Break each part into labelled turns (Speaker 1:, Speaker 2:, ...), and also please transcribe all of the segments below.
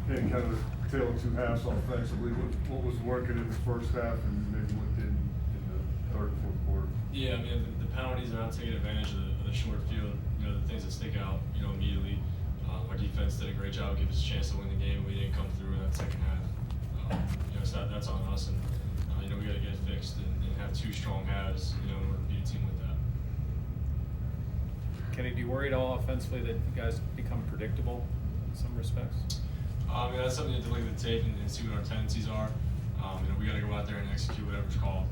Speaker 1: And kind of a tale of two halves offensively. What was working in the first half and maybe what didn't in the third and fourth quarter?
Speaker 2: Yeah, I mean, the penalties are not taking advantage of the short field, the things that stick out, immediately. Our defense did a great job, gave us a chance to win the game. We didn't come through in that second half. So that's on us, and we got to get it fixed and have two strong halves, in order to beat a team like that.
Speaker 3: Kenny, do you worry at all offensively that you guys become predictable in some respects?
Speaker 2: That's something to look at the tape and see what our tendencies are. We got to go out there and execute whatever's called.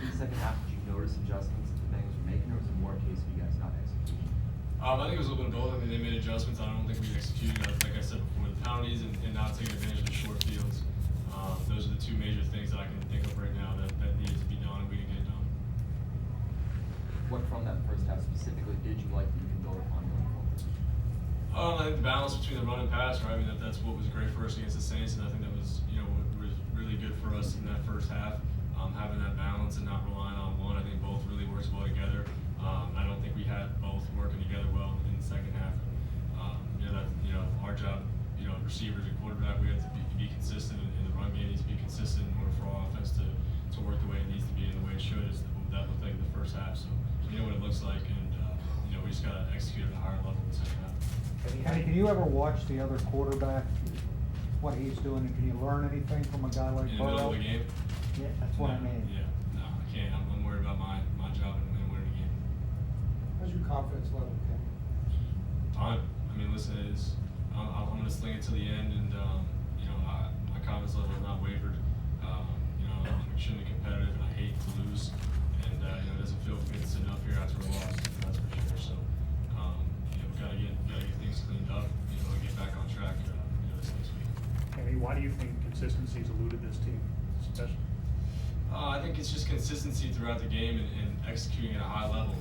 Speaker 4: In the second half, did you notice adjustments that the Bengals were making, or was it more a case of you guys not executing?
Speaker 2: I think it was a little bit of both. They made adjustments. I don't think we executed. Like I said before, the penalties and not taking advantage of the short fields. Those are the two major things that I can think of right now that needed to be done, and we didn't get it done.
Speaker 4: What from that first half specifically did you like that you can build upon going forward?
Speaker 2: I think the balance between the run and pass, right? I mean, that's what was great for us against the Saints, and I think that was, what was really good for us in that first half. Having that balance and not relying on one, I think both really works well together. I don't think we had both working together well in the second half. Our job, receivers and quarterback, we have to be consistent in the run game. Needs to be consistent in order for our offense to work the way it needs to be and the way it should. Is what that looked like in the first half. So you know what it looks like, and we just got to execute at a higher level in the second half.
Speaker 5: Kenny, can you ever watch the other quarterback, what he's doing, and can you learn anything from a guy like
Speaker 2: In the middle of the game?
Speaker 5: Yeah, that's what I mean.
Speaker 2: Yeah, no, I can't. I'm worried about my job and winning the game.
Speaker 6: How's your confidence level, Ken?
Speaker 2: Fine. I mean, listen, I'm going to sling it to the end, and my confidence level has not wavered. I'm extremely competitive, and I hate to lose, and it doesn't feel good enough here after a loss. That's for sure. So, we got to get things cleaned up. And get back on track. This next week.
Speaker 7: Kenny, why do you think consistency's eluded this team, especially?
Speaker 2: I think it's just consistency throughout the game and executing at a high level.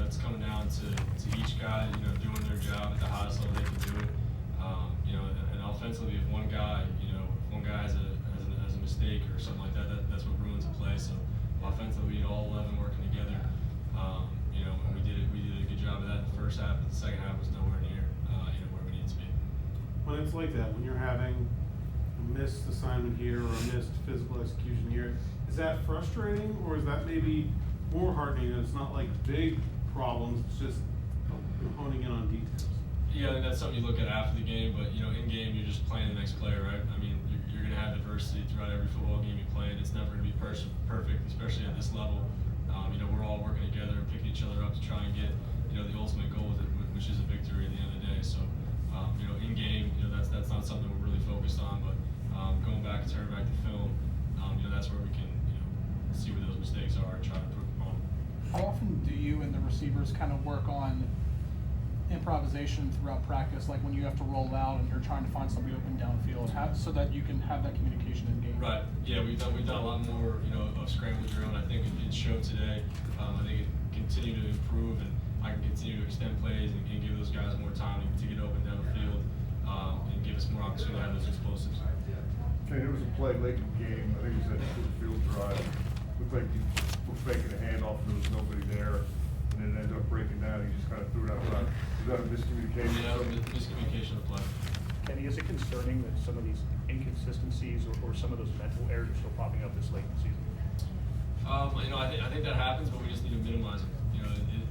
Speaker 2: It's coming down to each guy, doing their job at the highest level they can do it. And offensively, if one guy has a mistake or something like that, that's what ruins a play. So offensively, we need all 11 working together. And we did a good job of that in the first half, but the second half was nowhere near where we needed to be.
Speaker 8: When it's like that, when you're having a missed assignment here or a missed physical execution here, is that frustrating, or is that maybe more heartening that it's not like big problems, it's just honing in on details?
Speaker 2: Yeah, I think that's something you look at after the game, but in game you're just playing the next player, right? I mean, you're going to have adversity throughout every football game you play, and it's never going to be perfect, especially at this level. We're all working together and picking each other up to try and get the ultimate goal with it, which is a victory at the end of the day. So in game, that's not something we're really focused on, but going back and turning back the film, that's where we can see where those mistakes are and try to improve upon them.
Speaker 9: How often do you and the receivers kind of work on improvisation throughout practice, like when you have to roll out and you're trying to find somebody open downfield, so that you can have that communication in game?
Speaker 2: Right. Yeah, we've done a lot more, of scramble drill, and I think it showed today. I think it continue to improve, and I can continue to extend plays and give those guys more time to get open down the field and give us more opportunity to have those explosives.
Speaker 1: Okay, there was a play late in the game. I think it was that field drive. Looked like he was faking a handoff and there was nobody there, and then it ended up breaking down. He just kind of threw it out loud. Was that a miscommunication?
Speaker 2: Yeah, miscommunication of play.
Speaker 7: Kenny, is it concerning that some of these inconsistencies or some of those mental errors are still popping up this late in the season?
Speaker 2: I think that happens, but we just need to minimize them.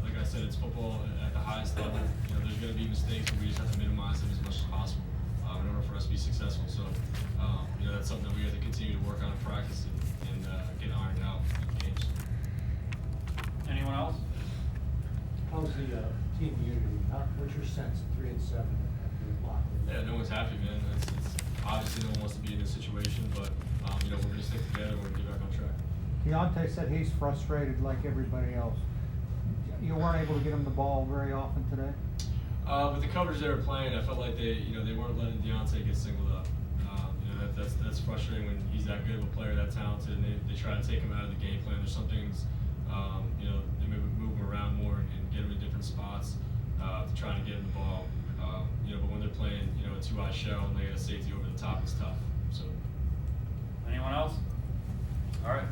Speaker 2: Like I said, it's football at the highest level. There's going to be mistakes, but we just have to minimize them as much as possible in order for us to be successful. So, that's something that we have to continue to work on in practice and get ironed out in games.
Speaker 3: Anyone else?
Speaker 6: How's the team unity? What's your sense at 3-7 after the block?
Speaker 2: Yeah, no one's happy, man. It's obviously no one wants to be in this situation, but we're going to stick together and we're going to get back on track.
Speaker 5: Deontay said he's frustrated like everybody else. You weren't able to get him the ball very often today?
Speaker 2: With the coverage they were playing, I felt like they weren't letting Deontay get singled up. That's frustrating when he's that good of a player, that talented, and they try to take him out of the game plan. There's some things, they maybe move him around more and get him in different spots to try to get him the ball. But when they're playing, a two-eye shell and they get a safety over the top, it's tough. So.
Speaker 3: Anyone else? All right.